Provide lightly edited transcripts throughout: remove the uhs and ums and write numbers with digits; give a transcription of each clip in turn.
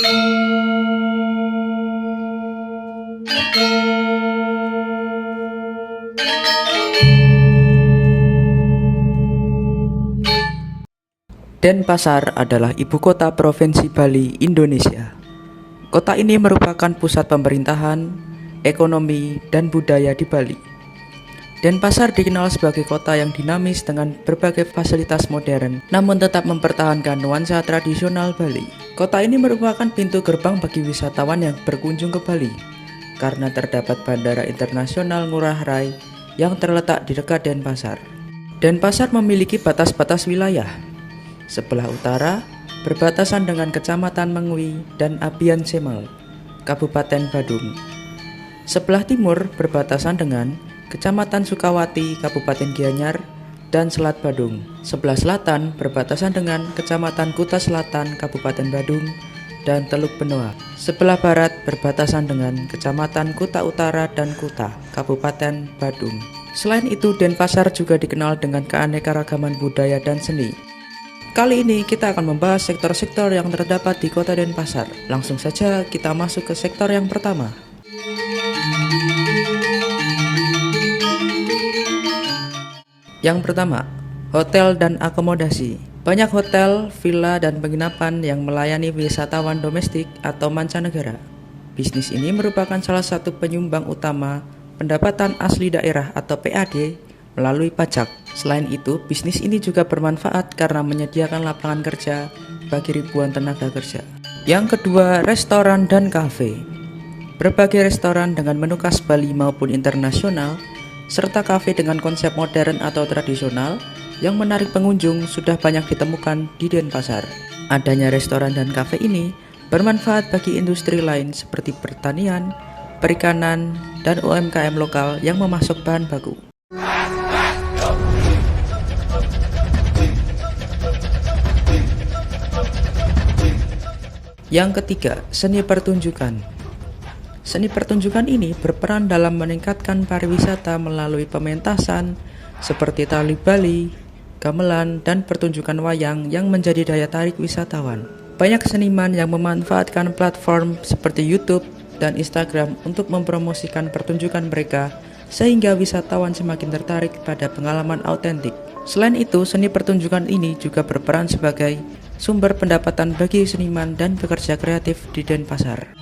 Denpasar adalah ibu kota Provinsi Bali, Indonesia. Kota ini merupakan pusat pemerintahan, ekonomi, dan budaya di Bali. Denpasar dikenal sebagai kota yang dinamis dengan berbagai fasilitas modern, namun tetap mempertahankan nuansa tradisional Bali. Kota ini merupakan pintu gerbang bagi wisatawan yang berkunjung ke Bali, karena terdapat Bandara Internasional Ngurah Rai yang terletak di dekat Denpasar. Denpasar memiliki batas-batas wilayah. Sebelah utara berbatasan dengan Kecamatan Mengwi dan Abian Cemal, Kabupaten Badung. Sebelah timur berbatasan dengan Kecamatan Sukawati, Kabupaten Gianyar, dan Selat Badung. Sebelah selatan berbatasan dengan Kecamatan Kuta Selatan, Kabupaten Badung, dan Teluk Benoa. Sebelah barat berbatasan dengan Kecamatan Kuta Utara dan Kuta, Kabupaten Badung. Selain itu, Denpasar juga dikenal dengan keanekaragaman budaya dan seni. Kali ini kita akan membahas sektor-sektor yang terdapat di kota Denpasar. Langsung saja kita masuk ke sektor yang pertama. Yang pertama, hotel dan akomodasi. Banyak hotel, villa, dan penginapan yang melayani wisatawan domestik atau mancanegara. Bisnis ini merupakan salah satu penyumbang utama pendapatan asli daerah atau PAD melalui pajak. Selain itu, bisnis ini juga bermanfaat karena menyediakan lapangan kerja bagi ribuan tenaga kerja. Yang kedua, restoran dan kafe. Berbagai restoran dengan menu khas Bali maupun internasional, serta kafe dengan konsep modern atau tradisional yang menarik pengunjung sudah banyak ditemukan di Denpasar. Adanya restoran dan kafe ini bermanfaat bagi industri lain seperti pertanian, perikanan, dan UMKM lokal yang memasok bahan baku. Yang ketiga, seni pertunjukan. Seni pertunjukan ini berperan dalam meningkatkan pariwisata melalui pementasan seperti tari Bali, gamelan, dan pertunjukan wayang yang menjadi daya tarik wisatawan. Banyak seniman yang memanfaatkan platform seperti YouTube dan Instagram untuk mempromosikan pertunjukan mereka sehingga wisatawan semakin tertarik pada pengalaman autentik. Selain itu, seni pertunjukan ini juga berperan sebagai sumber pendapatan bagi seniman dan pekerja kreatif di Denpasar.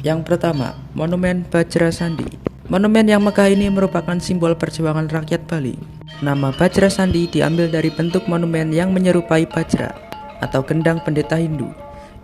Yang pertama, Monumen Bajra Sandi. Monumen yang megah ini merupakan simbol perjuangan rakyat Bali. Nama Bajra Sandi diambil dari bentuk monumen yang menyerupai bajra atau gendang pendeta Hindu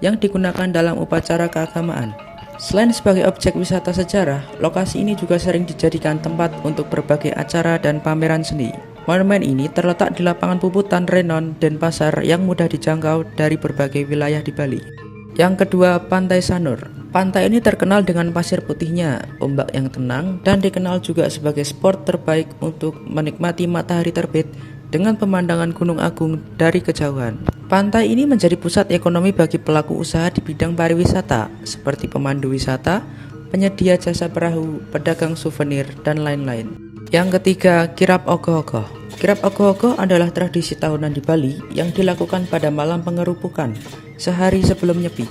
yang digunakan dalam upacara keagamaan. Selain sebagai objek wisata sejarah, lokasi ini juga sering dijadikan tempat untuk berbagai acara dan pameran seni. Monumen ini terletak di lapangan Puputan Renon, Denpasar yang mudah dijangkau dari berbagai wilayah di Bali. Yang kedua, Pantai Sanur. Pantai ini terkenal dengan pasir putihnya, ombak yang tenang, dan dikenal juga sebagai spot terbaik untuk menikmati matahari terbit dengan pemandangan Gunung Agung dari kejauhan. Pantai ini menjadi pusat ekonomi bagi pelaku usaha di bidang pariwisata seperti pemandu wisata, penyedia jasa perahu, pedagang souvenir, dan lain-lain. Yang ketiga, Kirap Ogoh-ogoh. Kirap Ogoh-ogoh adalah tradisi tahunan di Bali yang dilakukan pada malam pengerupukan sehari sebelum Nyepi.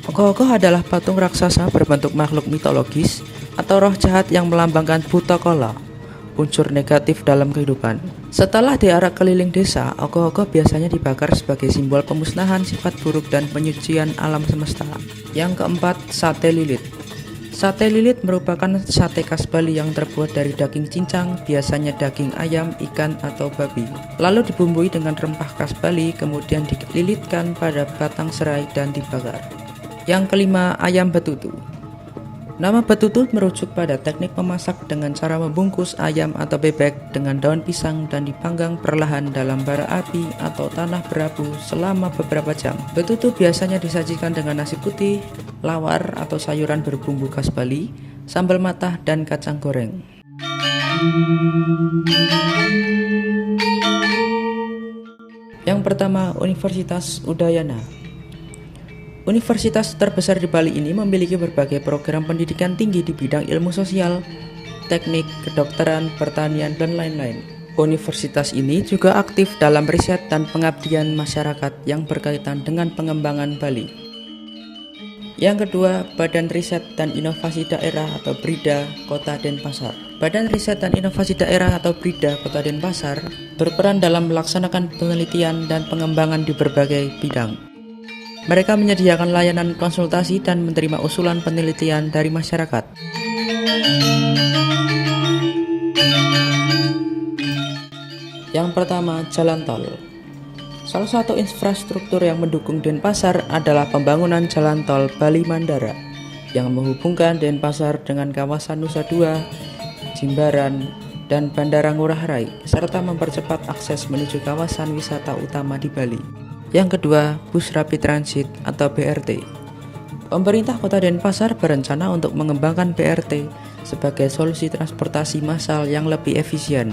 Ogoh-ogoh adalah patung raksasa berbentuk makhluk mitologis atau roh jahat yang melambangkan buta kola, unsur negatif dalam kehidupan. Setelah diarak keliling desa, ogoh-ogoh biasanya dibakar sebagai simbol pemusnahan sifat buruk dan penyucian alam semesta. Yang keempat, Sate Lilit. Sate lilit merupakan sate khas Bali yang terbuat dari daging cincang, biasanya daging ayam, ikan, atau babi. Lalu dibumbui dengan rempah khas Bali, kemudian dililitkan pada batang serai dan dibakar. Yang kelima, ayam betutu. Nama betutu merujuk pada teknik memasak dengan cara membungkus ayam atau bebek dengan daun pisang dan dipanggang perlahan dalam bara api atau tanah berabu selama beberapa jam. Betutu biasanya disajikan dengan nasi putih, lawar atau sayuran berbumbu khas Bali, sambal matah, dan kacang goreng. Yang pertama, Universitas Udayana. Universitas terbesar di Bali ini memiliki berbagai program pendidikan tinggi di bidang ilmu sosial, teknik, kedokteran, pertanian, dan lain-lain. Universitas ini juga aktif dalam riset dan pengabdian masyarakat yang berkaitan dengan pengembangan Bali. Yang kedua, Badan Riset dan Inovasi Daerah atau BRIDA Kota Denpasar. Badan Riset dan Inovasi Daerah atau BRIDA Kota Denpasar berperan dalam melaksanakan penelitian dan pengembangan di berbagai bidang. Mereka menyediakan layanan konsultasi dan menerima usulan penelitian dari masyarakat. Yang pertama, jalan tol. Salah satu infrastruktur yang mendukung Denpasar adalah pembangunan jalan tol Bali Mandara yang menghubungkan Denpasar dengan kawasan Nusa Dua, Jimbaran, dan Bandara Ngurah Rai, serta mempercepat akses menuju kawasan wisata utama di Bali. Yang kedua, Bus Rapid Transit atau BRT. Pemerintah Kota Denpasar berencana untuk mengembangkan BRT sebagai solusi transportasi massal yang lebih efisien.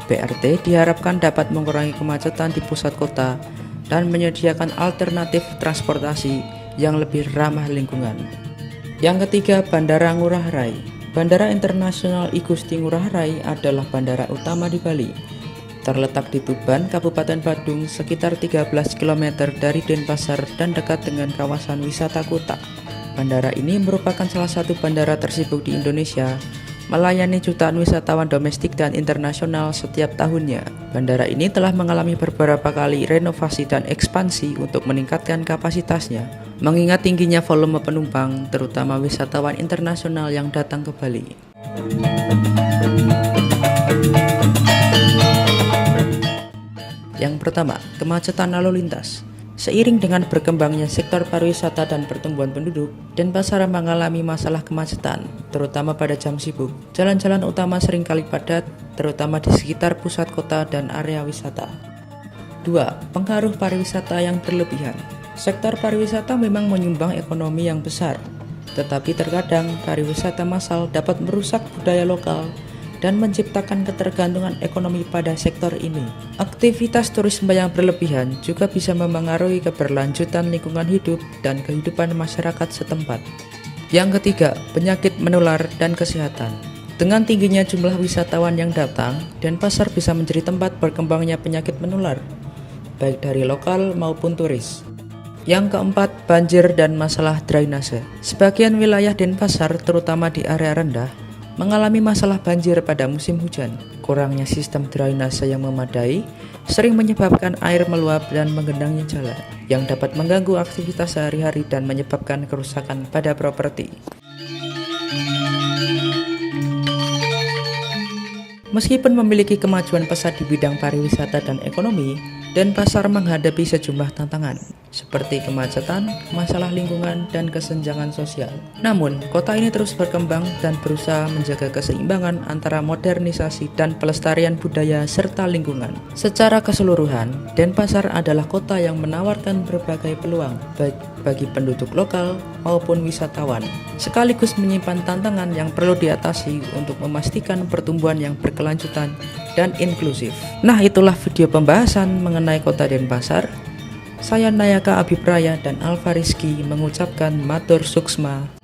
BRT diharapkan dapat mengurangi kemacetan di pusat kota dan menyediakan alternatif transportasi yang lebih ramah lingkungan. Yang ketiga, Bandara Ngurah Rai. Bandara Internasional I Gusti Ngurah Rai adalah bandara utama di Bali. Terletak di Tuban, Kabupaten Badung, sekitar 13 km dari Denpasar dan dekat dengan kawasan wisata Kuta. Bandara ini merupakan salah satu bandara tersibuk di Indonesia, melayani jutaan wisatawan domestik dan internasional setiap tahunnya. Bandara ini telah mengalami beberapa kali renovasi dan ekspansi untuk meningkatkan kapasitasnya, mengingat tingginya volume penumpang, terutama wisatawan internasional yang datang ke Bali. Yang pertama, kemacetan lalu lintas. Seiring dengan berkembangnya sektor pariwisata dan pertumbuhan penduduk, Denpasar mengalami masalah kemacetan, terutama pada jam sibuk. Jalan-jalan utama seringkali padat, terutama di sekitar pusat kota dan area wisata. 2. Pengaruh pariwisata yang berlebihan. Sektor pariwisata memang menyumbang ekonomi yang besar, tetapi terkadang pariwisata massal dapat merusak budaya lokal dan menciptakan ketergantungan ekonomi pada sektor ini. Aktivitas turisme yang berlebihan juga bisa memengaruhi keberlanjutan lingkungan hidup dan kehidupan masyarakat setempat. Yang ketiga, penyakit menular dan kesehatan. Dengan tingginya jumlah wisatawan yang datang, Denpasar bisa menjadi tempat berkembangnya penyakit menular, baik dari lokal maupun turis. Yang keempat, banjir dan masalah drainase. Sebagian wilayah Denpasar, terutama di area rendah, mengalami masalah banjir pada musim hujan. Kurangnya sistem drainase yang memadai sering menyebabkan air meluap dan menggenangi jalan, yang dapat mengganggu aktivitas sehari-hari dan menyebabkan kerusakan pada properti. Meskipun memiliki kemajuan pesat di bidang pariwisata dan ekonomi, Denpasar menghadapi sejumlah tantangan, seperti kemacetan, masalah lingkungan, dan kesenjangan sosial. Namun, kota ini terus berkembang dan berusaha menjaga keseimbangan antara modernisasi dan pelestarian budaya serta lingkungan. Secara keseluruhan, Denpasar adalah kota yang menawarkan berbagai peluang, baik bagi penduduk lokal maupun wisatawan, sekaligus menyimpan tantangan yang perlu diatasi untuk memastikan pertumbuhan yang berkelanjutan dan inklusif. Nah, itulah video pembahasan mengenai kota Denpasar. Saya Nayaka Abipraya dan Alfa Rizky mengucapkan matur suksma.